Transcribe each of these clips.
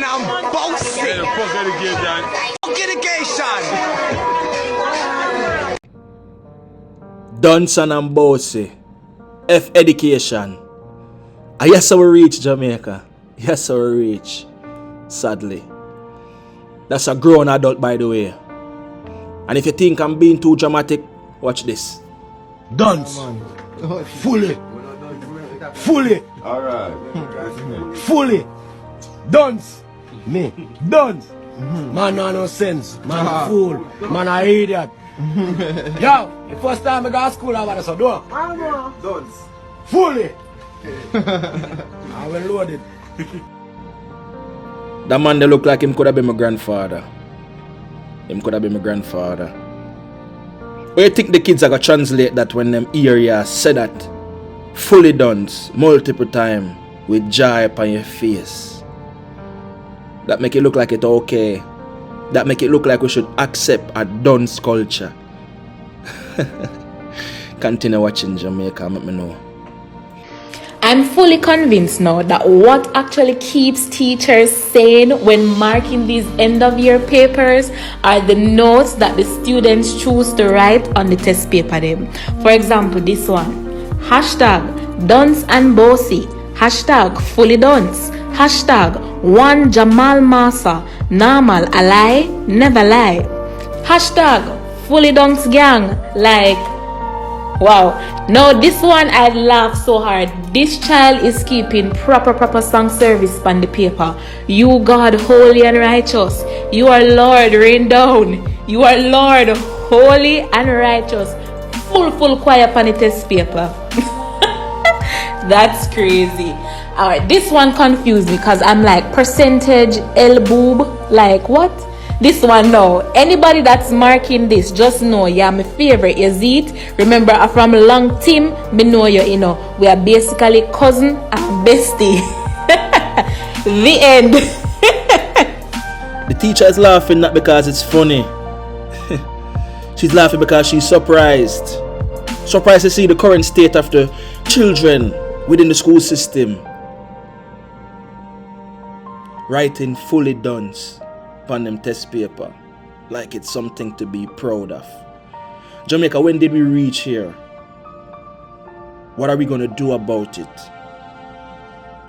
I'm bossy. Get the fuck out of here, John. Get education. Dunson and Bossy. F education. And yes, we reach Jamaica. Yes, we reach. Sadly. That's a grown adult, by the way. And if you think I'm being too dramatic, watch this. Dunce. Fully. Fully. Alright. Fully. Dunce. Me. Dunce. Man, no sense. Man, a fool. Man, a idiot. Yo, the first time I got to school, I was a door. Dunce. Fully. I will load it. That man, they look like him could have been my grandfather. Him could have been my grandfather. Where you think the kids are going to translate that when them hear you say that? Fully done multiple times with joy upon your face. That make it look like it's okay. That make it look like we should accept a dunce culture. Continue watching Jamaica, let me know. I'm fully convinced now that what actually keeps teachers sane when marking these end-of-year papers are the notes that the students choose to write on the test paper them. For example, this one. Hashtag dunce and bossy. Hashtag fully dunce. Hashtag one Jamal Massa. Normal, a lie, never lie. Hashtag fully dunce gang. Like, wow. Now this one I laugh so hard. This child is keeping proper song service on the paper. You God holy and righteous. You are Lord rain down. You are Lord holy and righteous. Full choir on the test paper. That's crazy. Alright, this one confused me because I'm like percentage L boob. Like what? This one now. Anybody that's marking this, just know you're my favorite. You see it? Remember, I'm from long team. Me know you know. We are basically cousin and bestie. The end. The teacher is laughing not because it's funny. She's laughing because she's surprised. Surprised to see the current state of the children within the school system. Writing fully done upon them test paper like it's something to be proud of. Jamaica, when did we reach here? What are we going to do about it?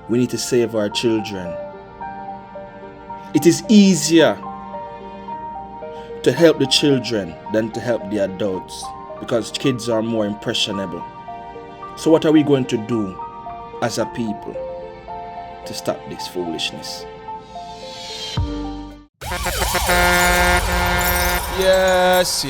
We need to save our children. It is easier to help the children than to help the adults because kids are more impressionable. So what are we going to do as a people to stop this foolishness? Yes.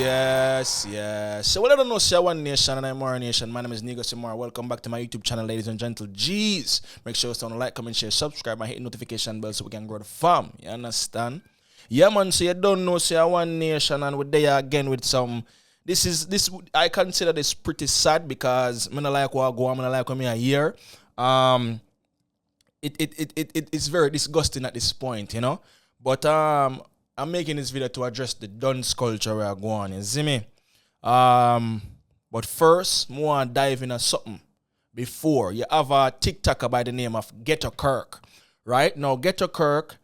So well, I don't know, say One Nation and Imara Nation. My name is Negusimara. Welcome back to my YouTube channel, ladies and gentle G's. Make sure you like, comment, share, subscribe, and hit the notification bell so we can grow the farm. You understand? Yeah, man. So you don't know, say One Nation, and we're there again with some. This I consider this pretty sad because I don't like what I go on, I don't like what I hear. It's very disgusting at this point, you know. But I'm making this video to address the dunce culture where I go on, you see me? But first, I want to dive into something before. You have a TikToker by the name of Ghetto Kirk, right? Now, Ghetto Kirk,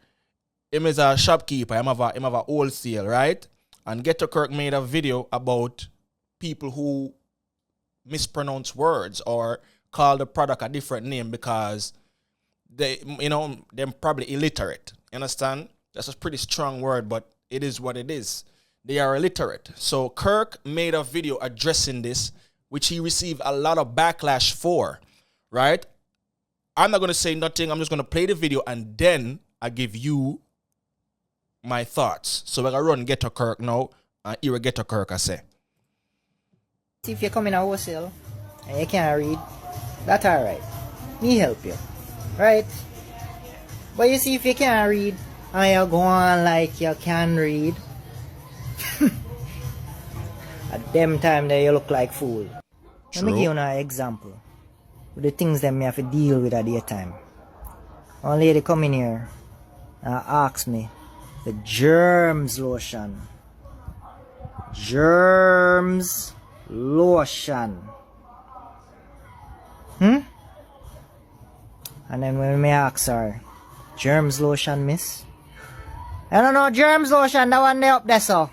him is a shopkeeper, him have a wholesale, right? And Ghetto Kirk made a video about people who mispronounce words or call the product a different name because they're probably illiterate. You understand? That's a pretty strong word, but it is what it is. They are illiterate. So Kirk made a video addressing this, which he received a lot of backlash for, right? I'm not going to say nothing. I'm just going to play the video and then I give you my thoughts. So we're going to run Ghetto Kirk now and hear what Ghetto Kirk I say. If you come in a wholesale and you can't read, that's alright. Me help you. Right? But you see, if you can't read and you go on like you can read, at them time that you look like fool. Let me give you an example. With the things that me have to deal with at the time. One lady come in here and ask me the germs lotion. Germs lotion. And then when me ask her, germs lotion, miss? I don't know germs lotion, that one they up there, so.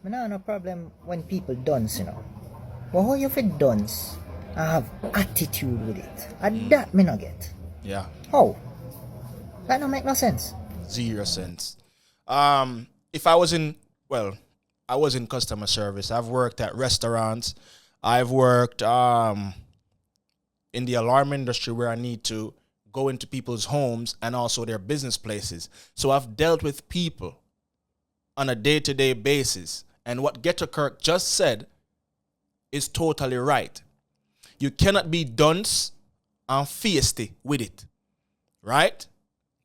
I have no problem when people dance, you know. But how you fit dance and have attitude with it? And that me not get. Yeah. How? That don't make no sense. 0 sense. If I was in, well, I was in customer service. I've worked at restaurants. I've worked in the alarm industry where I need to go into people's homes and also their business places. So I've dealt with people on a day-to-day basis. And what Ghetto Kirk just said is totally right. You cannot be dunce and feisty with it, right?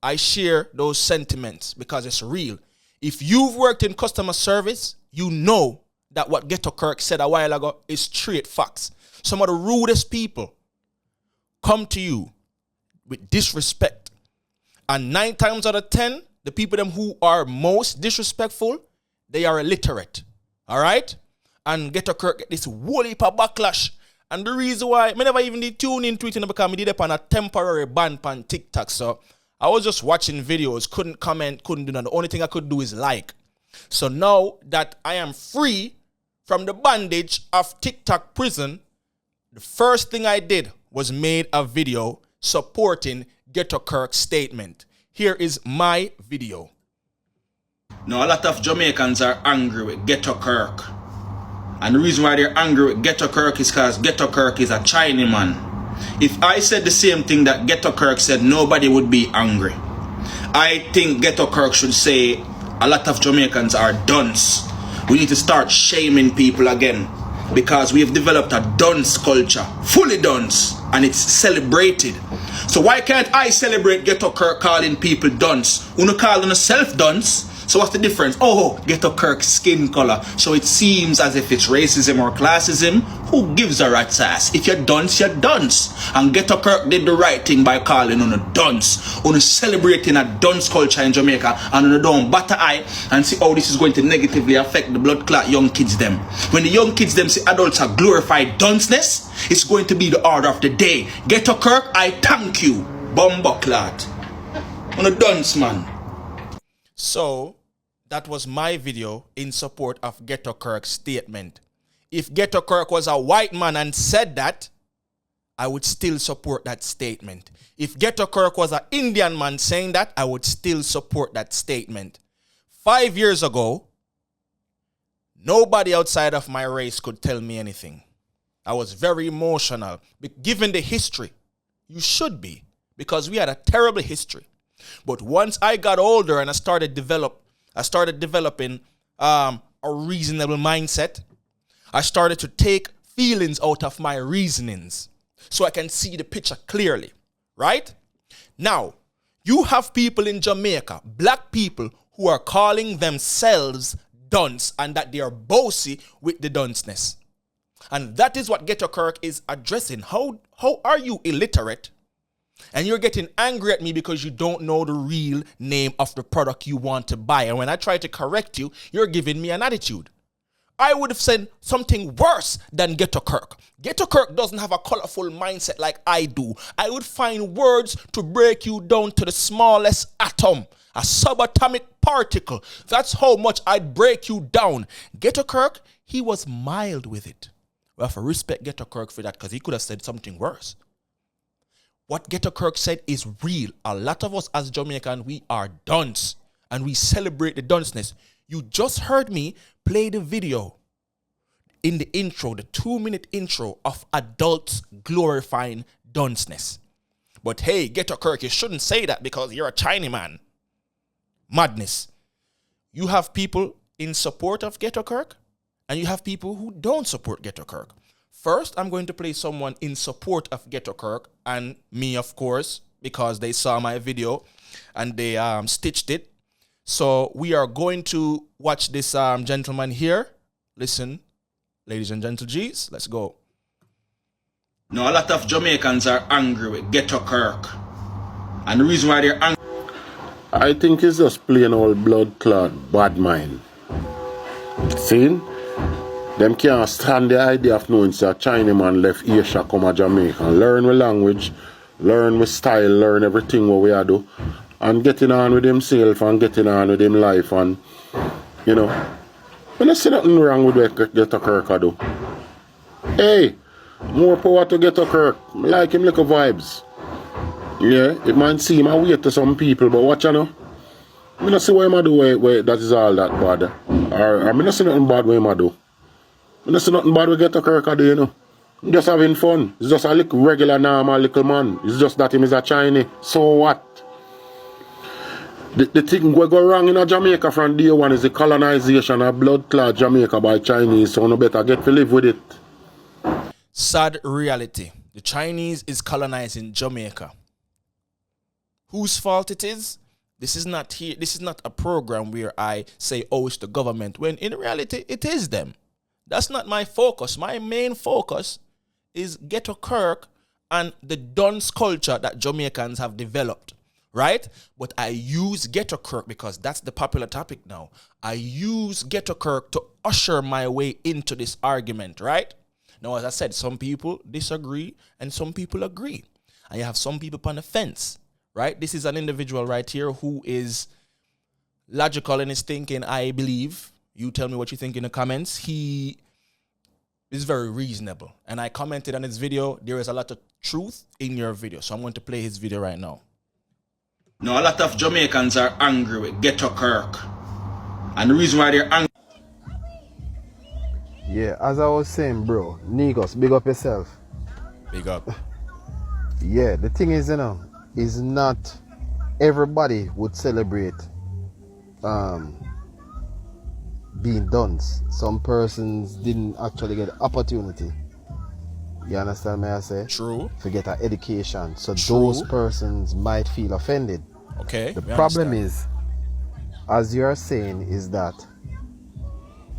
I share those sentiments because it's real. If you've worked in customer service, you know that what Ghetto Kirk said a while ago is straight facts. Some of the rudest people come to you with disrespect. And 9 times out of 10, the people them who are most disrespectful, they are illiterate. All right? And Ghetto Kirk get this whole heap of backlash. And the reason why, I never even did tune in to it because I did it on a temporary ban on TikTok. So I was just watching videos, couldn't comment, couldn't do nothing. The only thing I could do is like. So now that I am free from the bondage of TikTok prison, the first thing I did was made a video supporting Ghetto Kirk's statement. Here is my video. Now, a lot of Jamaicans are angry with Ghetto Kirk. And the reason why they're angry with Ghetto Kirk is because Ghetto Kirk is a Chinaman. If I said the same thing that Ghetto Kirk said, nobody would be angry. I think Ghetto Kirk should say a lot of Jamaicans are dunce. We need to start shaming people again because we have developed a dunce culture, fully dunce, and it's celebrated. So why can't I celebrate Ghetto Kirk calling people dunce? Uno call on self dunce. So what's the difference? Oh, Ghetto Kirk's skin color. So it seems as if it's racism or classism. Who gives a rat's ass? If you're dunce, you're dunce. And Ghetto Kirk did the right thing by calling on a dunce. On celebrating a dunce culture in Jamaica. And on a don't batter eye and see how this is going to negatively affect the blood clot young kids them. When the young kids them see adults are glorified dunceness, it's going to be the order of the day. Ghetto Kirk, I thank you. Bomba clot. On a dunce, man. So that was my video in support of Ghetto Kirk's statement. If Ghetto Kirk was a white man and said that, I would still support that statement. If Ghetto Kirk was an Indian man saying that, I would still support that statement. 5 years ago, nobody outside of my race could tell me anything. I was very emotional. Given the history, you should be, because we had a terrible history. But once I got older and I started developing a reasonable mindset, I started to take feelings out of my reasonings so I can see the picture clearly, right? Now, you have people in Jamaica, black people, who are calling themselves dunce and that they are bossy with the dunceness. And that is what Ghetto Kirk is addressing. How are you illiterate? And you're getting angry at me because you don't know the real name of the product you want to buy. And when I try to correct you, you're giving me an attitude. I would have said something worse than Ghetto Kirk. Ghetto Kirk doesn't have a colorful mindset like I do. I would find words to break you down to the smallest atom, a subatomic particle. That's how much I'd break you down. Ghetto Kirk, he was mild with it. We have to respect Ghetto Kirk for that because he could have said something worse. What Ghetto Kirk said is real. A lot of us as Jamaicans, we are dunce and we celebrate the dunceness. You just heard me play the video in the intro, the 2-minute intro of adults glorifying dunceness. But hey, Ghetto Kirk, you shouldn't say that because you're a Chinaman. Madness. You have people in support of Ghetto Kirk and you have people who don't support Ghetto Kirk. First, I'm going to play someone in support of Ghetto Kirk and me, of course, because they saw my video and they stitched it. So we are going to watch this gentleman here. Listen, ladies and gentle G's, let's go. Now, a lot of Jamaicans are angry with Ghetto Kirk. And the reason why they're angry, I think it's just plain old blood clot bad mind. See? Them can't stand the idea of knowing say a Chinaman left Asia come to Jamaica. Learn the language, learn the style, learn everything what we are do. And getting on with himself and getting on with him life and you know. I don't see nothing wrong with what Ghetto Kirk do. Hey, more power to Ghetto Kirk. I like him little vibes. Yeah, it might seem a weight to some people, but watch you know. I don't see what I do where that is all that bad. Or I don't see nothing bad with him do. I don't see nothing bad with Ghetto Kirk do, you know. I'm just having fun. He's just a little regular normal little man. It's just that him is a Chinese. So what? The thing we go wrong in Jamaica from day one is the colonization of blood clot Jamaica by Chinese, so no better get to live with it. Sad reality. The Chinese is colonizing Jamaica. Whose fault it is? This is not here. This is not a program where I say, oh, it's the government, when in reality it is them. That's not my focus. My main focus is Ghetto Kirk and the dunce culture that Jamaicans have developed. Right? But I use Ghetto Kirk because that's the popular topic now. I use Ghetto Kirk to usher my way into this argument, right? Now, as I said, some people disagree and some people agree. And you have some people on the fence, right? This is an individual right here who is logical in his thinking, I believe. You tell me what you think in the comments. He is very reasonable. And I commented on his video. There is a lot of truth in your video. So I'm going to play his video right now. Now, a lot of Jamaicans are angry with Ghetto Kirk. And the reason why they're angry... Yeah, as I was saying, bro, Negus, big up yourself. Big up. Yeah, the thing is, you know, is not everybody would celebrate being dunce. Some persons didn't actually get the opportunity. You understand me I say? True. To get an education. So True. those persons might feel offended. Okay. The problem is, as you're saying, is that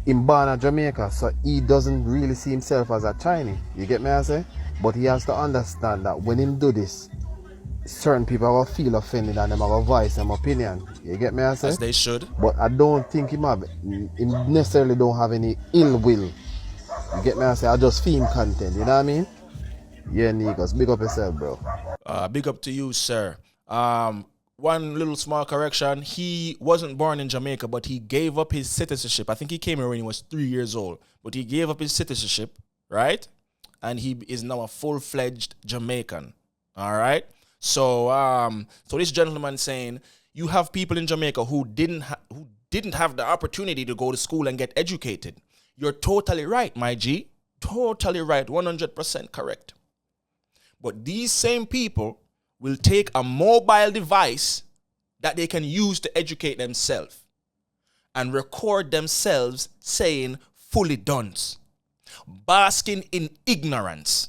in born Jamaica, so he doesn't really see himself as a Chinese. You get me I say? But he has to understand that when him do this, certain people will feel offended and them have a voice and opinion. You get me I say? As they should. But I don't think him necessarily don't have any ill will. You get me I say? I just film content, you know what I mean? Yeah, Negus, big up yourself, bro. Big up to you, sir. One little small correction. He wasn't born in Jamaica, but he gave up his citizenship. I think he came here when he was 3 years old. But he gave up his citizenship, right? And he is now a full-fledged Jamaican. All right? So this gentleman saying, you have people in Jamaica who didn't have the opportunity to go to school and get educated. You're totally right, my G. Totally right. 100% correct. But these same people will take a mobile device that they can use to educate themselves and record themselves saying fully dunce, basking in ignorance.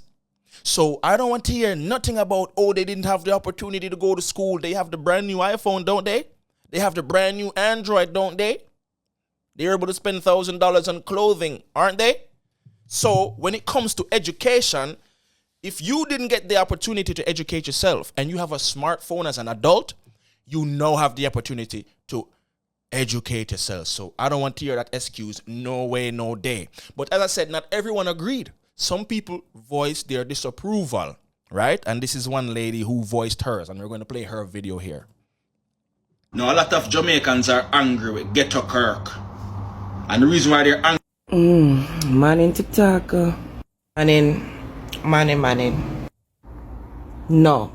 So I don't want to hear nothing about, oh, they didn't have the opportunity to go to school. They have the brand new iPhone, don't they? They have the brand new Android, don't they? They're able to spend $1,000 on clothing, aren't they? So when it comes to education, if you didn't get the opportunity to educate yourself and you have a smartphone as an adult, you now have the opportunity to educate yourself. So I don't want to hear that excuse, no way, no day. But as I said, not everyone agreed. Some people voiced their disapproval, right? And this is one lady who voiced hers, and we're going to play her video here. Now, a lot of Jamaicans are angry with Ghetto Kirk. And the reason why they're angry... Morning, TikTok. Morning. No.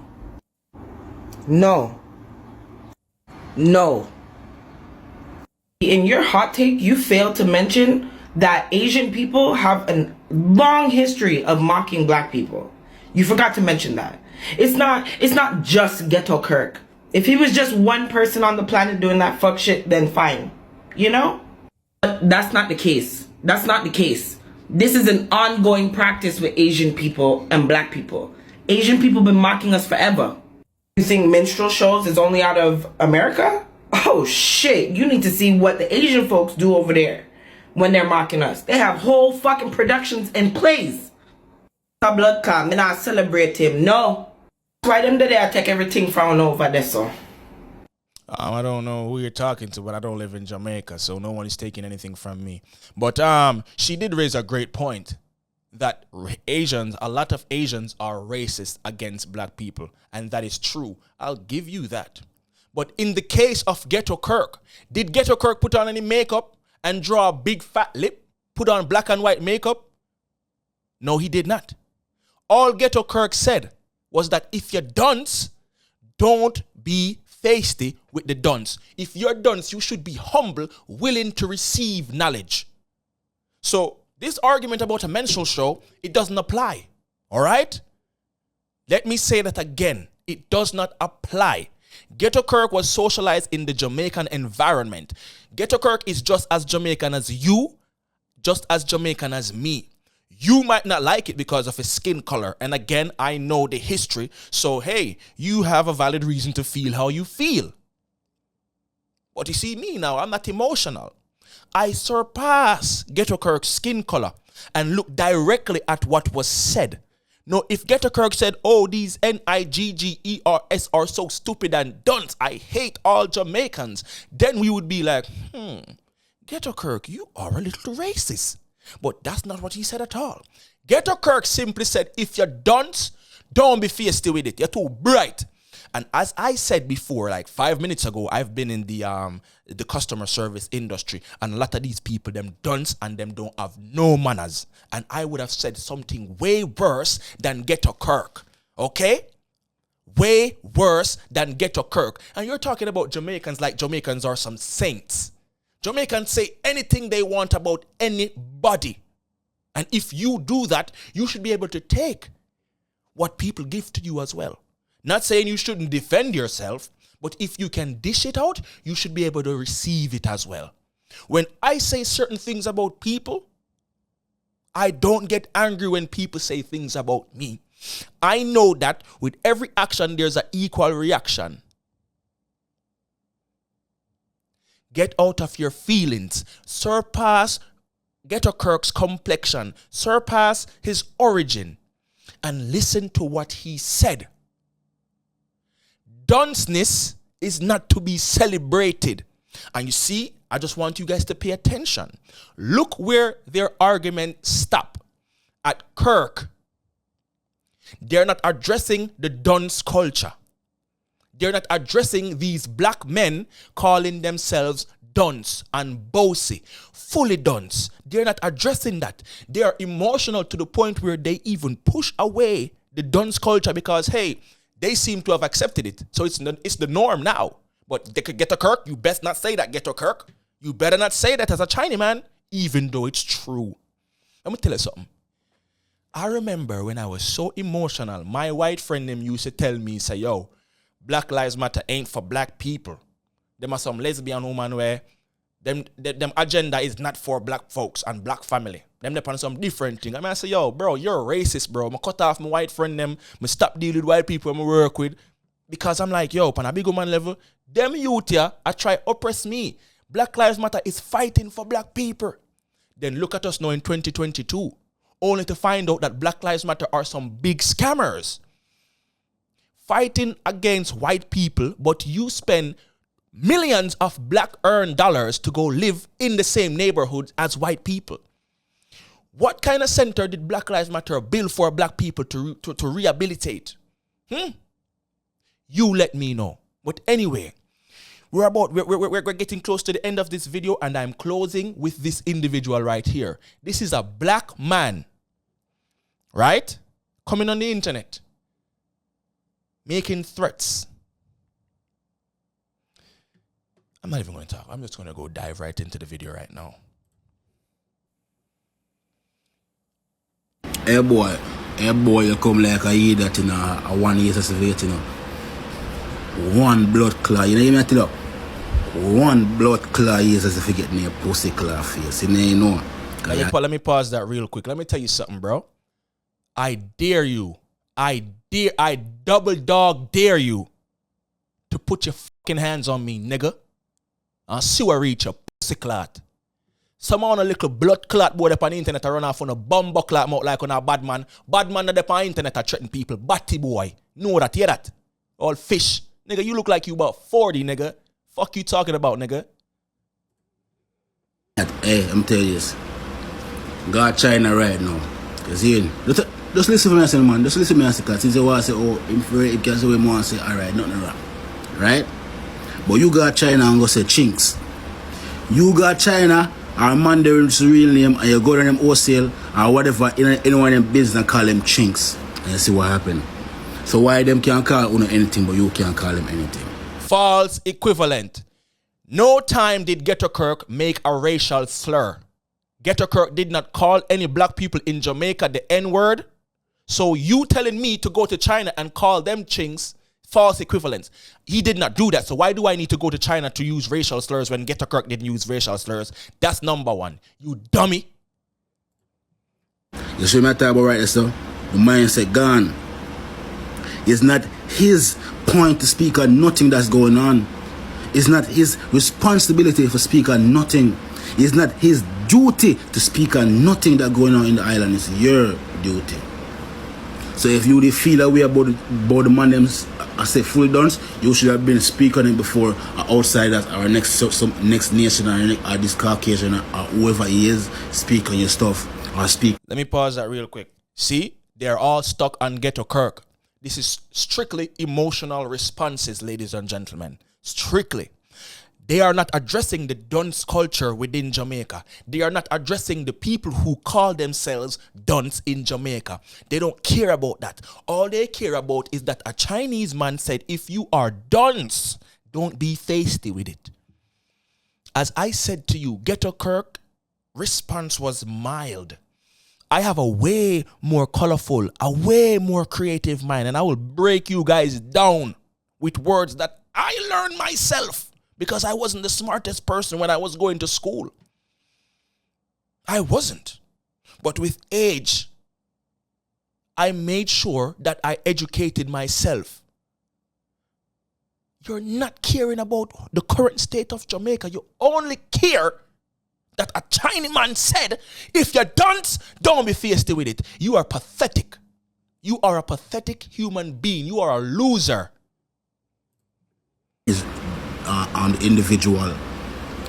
In your hot take, you failed to mention that Asian people have a long history of mocking black people. You forgot to mention that. It's not just Ghetto Kirk. If he was just one person on the planet doing that fuck shit, then fine. You know? But that's not the case. This is an ongoing practice with Asian people and black people. Asian people been mocking us forever. You think minstrel shows is only out of America? Oh shit, you need to see what the Asian folks do over there when they're mocking us. They have whole fucking productions and plays. Blood calm, me not celebrate him, no. That's why them today I take everything from over there, so. I don't know who you're talking to, but I don't live in Jamaica, so no one is taking anything from me. But she did raise a great point that a lot of Asians are racist against black people, and that is true. I'll give you that. But in the case of Ghetto Kirk, did Ghetto Kirk put on any makeup and draw a big fat lip, put on black and white makeup? No, he did not. All Ghetto Kirk said was that if you're dunce, don't be feisty with the dunce. If you're dunce, you should be humble, willing to receive knowledge. So this argument about a menstrual show, it doesn't apply. All right? Let me say that again. It does not apply. Ghetto Kirk was socialized in the Jamaican environment. Ghetto Kirk is just as Jamaican as you, just as Jamaican as me. You might not like it because of his skin color. And again, I know the history. So, hey, you have a valid reason to feel how you feel. But you see me now, I'm not emotional. I surpass Ghetto Kirk's skin color and look directly at what was said. No, if Ghetto Kirk said, oh, these Niggers are so stupid and dunce, I hate all Jamaicans, then we would be like, Ghetto Kirk, you are a little racist. But that's not what he said at all. Ghetto Kirk simply said, if you're dunce, don't be feisty with it. You're too bright. And as I said before, like 5 minutes ago, I've been in the customer service industry, and a lot of these people, them dunce and them don't have no manners. And I would have said something way worse than Ghetto Kirk. Okay? Way worse than Ghetto Kirk. And you're talking about Jamaicans like Jamaicans are some saints. Jamaicans say anything they want about anybody. And if you do that, you should be able to take what people give to you as well. Not saying you shouldn't defend yourself, but if you can dish it out, you should be able to receive it as well. When I say certain things about people, I don't get angry when people say things about me. I know that with every action, there's an equal reaction. Get out of your feelings. Surpass Ghetto Kirk's complexion. Surpass his origin. And listen to what he said. Dunceness is not to be celebrated. And you see, I just want you guys to pay attention. Look where their argument stopped. At Kirk. They're not addressing the dunce culture. They're not addressing these black men calling themselves dunce and bossy, fully dunce. They're not addressing that. They are emotional to the point where they even push away the dunce culture because, hey, they seem to have accepted it. So it's the norm now. But they could Ghetto Kirk, you best not say that, Ghetto Kirk. You better not say that as a Chinaman, even though it's true. Let me tell you something. I remember when I was so emotional, my white friend them used to tell me, say, yo, Black Lives Matter ain't for black people. Them are some lesbian woman where them agenda is not for black folks and black family. Them depend on some different thing. I mean, I say, yo, bro, you're a racist, bro. I cut off my white friend them. I stop dealing with white people I work with. Because I'm like, yo, on a big woman level, them youth here, I try oppress me. Black Lives Matter is fighting for black people. Then look at us now in 2022. Only to find out that Black Lives Matter are some big scammers. Fighting against white people, but you spend millions of black earned dollars to go live in the same neighborhood as white people. What kind of center did Black Lives Matter build for black people to rehabilitate? You let me know. But anyway, we're getting close to the end of this video, and I'm closing with this individual right here. This is a black man, right? Coming on the internet, making threats. I'm not even going to talk. I'm just going to go dive right into the video right now. Hey boy, you come like a idiot in a 1 year associate, you know. One blood clot, you know, you know, tell you, one blood clot is as if you get me a pussy clot face, you know. Let me pause that real quick. Let me tell you something, bro. I dare you. I double dog dare you to put your fucking hands on me, nigga. And see where reach a pussy clot. Some on a little blood clot boy up on the internet I run off on a bumbo clot mouth like on a bad man. Bad man that up on the internet I threaten people. Batty boy. Know that, hear that? All fish. Nigga, you look like you about 40, nigga. Fuck you talking about, nigga? Hey, I'm telling you this. God China right now. You see? Just listen to me, I say, man. Just listen to me, I say, because since you want to say, oh, it can say what you want to say, alright, nothing wrong. Right? But you got China and go say chinks. You got China or Mandarin's real name and you go to them wholesale or whatever, anyone in them business and call them chinks. And you see what happened. So why them can't call you anything but you can't call them anything? False equivalent. No time did Ghetto Kirk make a racial slur. Ghetto Kirk did not call any black people in Jamaica the N-word. So you telling me to go to China and call them chinks, false equivalents. He did not do that. So why do I need to go to China to use racial slurs when Ghetto Kirk didn't use racial slurs? That's number one. You dummy. You see me talk about right there, so? The mindset gone. It's not his point to speak on nothing that's going on. It's not his responsibility to speak on nothing. It's not his duty to speak on nothing that's going on in the island. It's your duty. So if you feel a way about the man them, I say fully done, you should have been speaking on it before outsiders or next nation or this Caucasian or whoever he is, speak on your stuff or speak. Let me pause that real quick. See, they're all stuck on Ghetto Kirk. This is strictly emotional responses, ladies and gentlemen. Strictly. They are not addressing the dunce culture within Jamaica. They are not addressing the people who call themselves dunce in Jamaica. They don't care about that. All they care about is that a Chinese man said, if you are dunce, don't be feisty with it. As I said to you, Ghetto Kirk response was mild. I have a way more colorful, a way more creative mind, and I will break you guys down with words that I learned myself. Because I wasn't the smartest person when I was going to school. I wasn't. But with age, I made sure that I educated myself. You're not caring about the current state of Jamaica. You only care that a Chinese man said, if you're dunce, don't be feisty with it. You are pathetic. You are a pathetic human being. You are a loser. On the individual.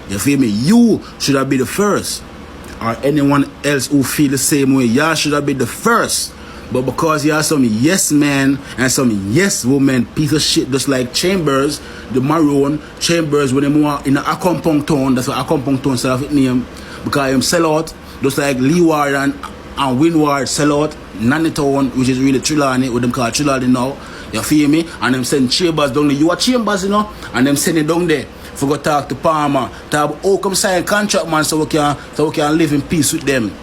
You feel me? You should have been the first. Or anyone else who feel the same way. Y'all should have been the first. But because you have some yes man and some yes woman piece of shit just like Chambers, the maroon Chambers when they move in a Accompong town, that's what Accompong town sell of name. Because him sell out, just like Leeward and Windward sell out, Nanny Town, which is really Trelawney, what them call Trelawney now. You feel me? And them send Chambers down there. You are Chambers, you know? And them send it down there for go talk to Palmer. Talk how come sign contract, man, so we can live in peace with them.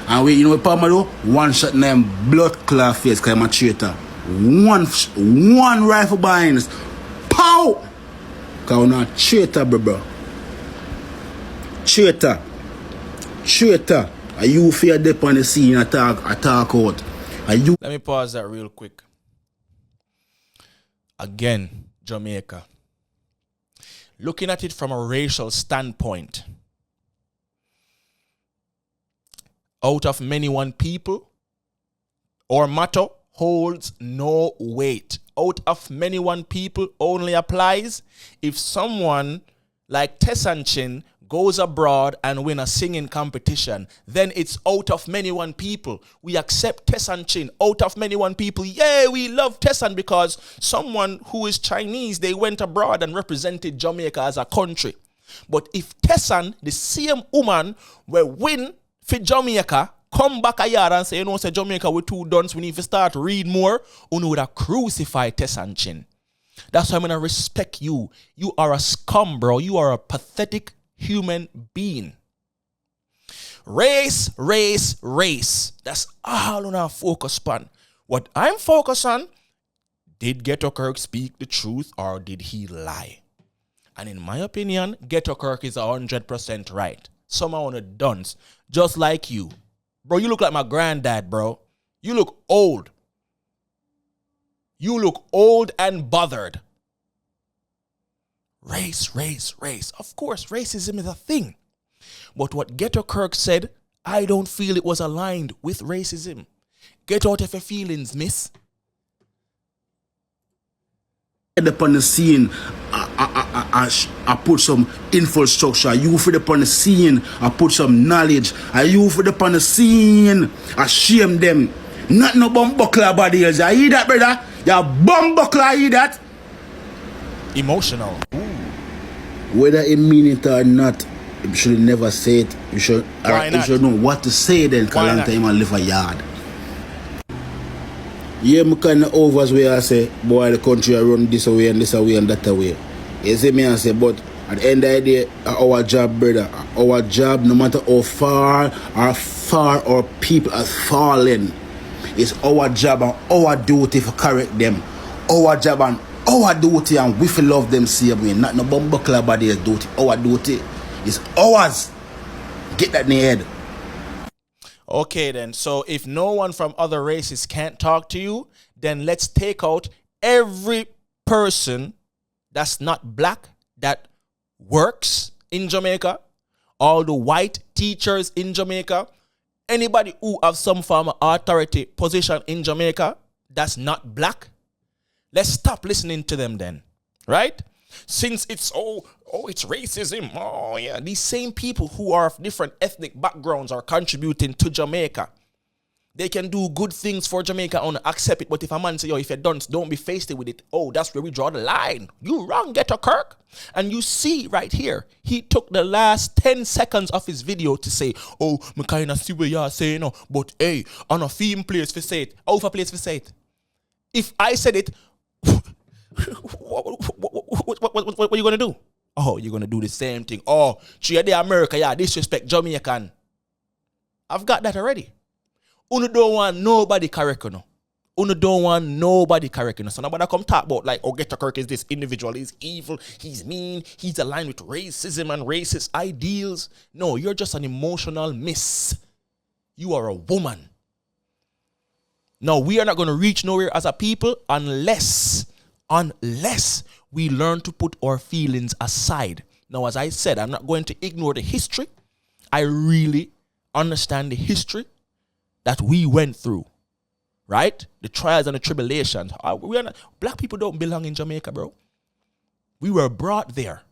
And we, you know what Palmer do? One shot name blood clot face, because I'm a traitor. One rifle binds. Pow! Because I'm not traitor, bro. Traitor. Are you fear dip on the scene and talk out? Are you? Let me pause that real quick. Again, Jamaica. Looking at it from a racial standpoint, out of many one people, our motto holds no weight. Out of many one people only applies if someone like Tesanchin goes abroad and win a singing competition, then it's out of many one people. We accept Tesanchin out of many one people. Yeah, we love Tesan because someone who is Chinese, they went abroad and represented Jamaica as a country. But if Tesan, the same woman, will win for Jamaica, come back a year and say, you know, say Jamaica with two duns, we need to start read more, you would have crucified Tesanchin. That's why I'm going to respect you. You are a scum, bro. You are a pathetic human being. Race. That's all on our focus on. What I'm focused on, did Ghetto Kirk speak the truth or did he lie? And in my opinion, Ghetto Kirk is 100% right. Somehow on a dunce, just like you. Bro, you look like my granddad, bro. You look old. You look old and bothered. Race. Of course, racism is a thing. But what Ghetto Kirk said, I don't feel it was aligned with racism. Get out of your feelings, miss. Upon the scene, a I put some infrastructure. You for the upon the scene. I put some knowledge. I you for the upon the scene. I shame them. Not no bumbuckler body else. I hear that, brother. You bumbuckler, I hear that. Emotional. Whether it mean it or not, you should never say it. You should, you should know what to say then. Because long time I live a yard. Yeah, me kind of overs where I say, boy, the country I run this away and this away and that away. You see me, I say, but at the end of the day, our job, brother, our job, no matter how far our people are fallen, it's our job and our duty to correct them. Our job and our duty, and we feel love them same way. Not no bumbuckler body's duty. Our duty is ours. Get that in the head. Okay then, so if no one from other races can't talk to you, then let's take out every person that's not black that works in Jamaica, all the white teachers in Jamaica, anybody who have some form of authority position in Jamaica that's not black. Let's stop listening to them then, right? Since it's it's racism. Oh yeah, these same people who are of different ethnic backgrounds are contributing to Jamaica. They can do good things for Jamaica and accept it. But if a man say, yo, if you're done, don't be faced with it. Oh, that's where we draw the line. You wrong, Ghetto Kirk. And you see right here, he took the last 10 seconds of his video to say, oh, me kind of see what you're saying, no, but hey, on a theme place for say it, over place for say it. If I said it, what are you going to do? Oh, you're going to do the same thing. Oh, cheer the America, yeah, disrespect Jamaican. I've got that already. Uno don't want nobody correct, no. Uno don't want nobody correct, no. So nobody come talk about like, oh, Ghetto Kirk is this individual, he's evil, he's mean, he's aligned with racism and racist ideals. No, you're just an emotional miss. You are a woman. No, we are not going to reach nowhere as a people unless we learn to put our feelings aside. Now, as I said, I'm not going to ignore the history. I really understand the history that we went through, right? The trials and the tribulations. Black people don't belong in Jamaica, bro. We were brought there,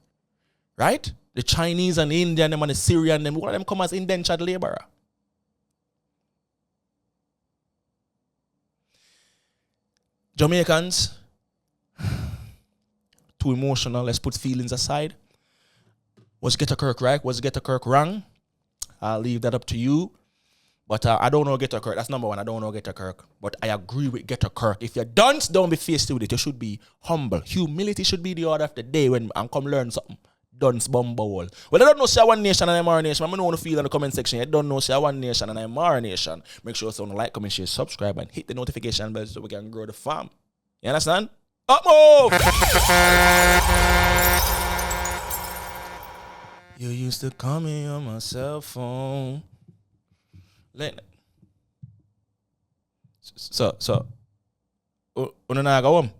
right? The Chinese and the Indian and the Syrian, all of them come as indentured laborer. Jamaicans, too emotional. Let's put feelings aside. Was Ghetto Kirk right? Was Ghetto Kirk wrong? I'll leave that up to you. But I don't know Ghetto Kirk. That's number one. I don't know Ghetto Kirk. But I agree with Ghetto Kirk. If you're dunce, don't be faced with it. You should be humble. Humility should be the order of the day when I come learn something. Dunce bumble. Well, I don't know say one nation and Imara nation. I'm going to feel in the comment section. You don't know say one nation and Imara nation. Make sure you like, comment, share, subscribe, and hit the notification bell so we can grow the farm. You understand? Up move! You used to call me on my cell phone. So, una na home?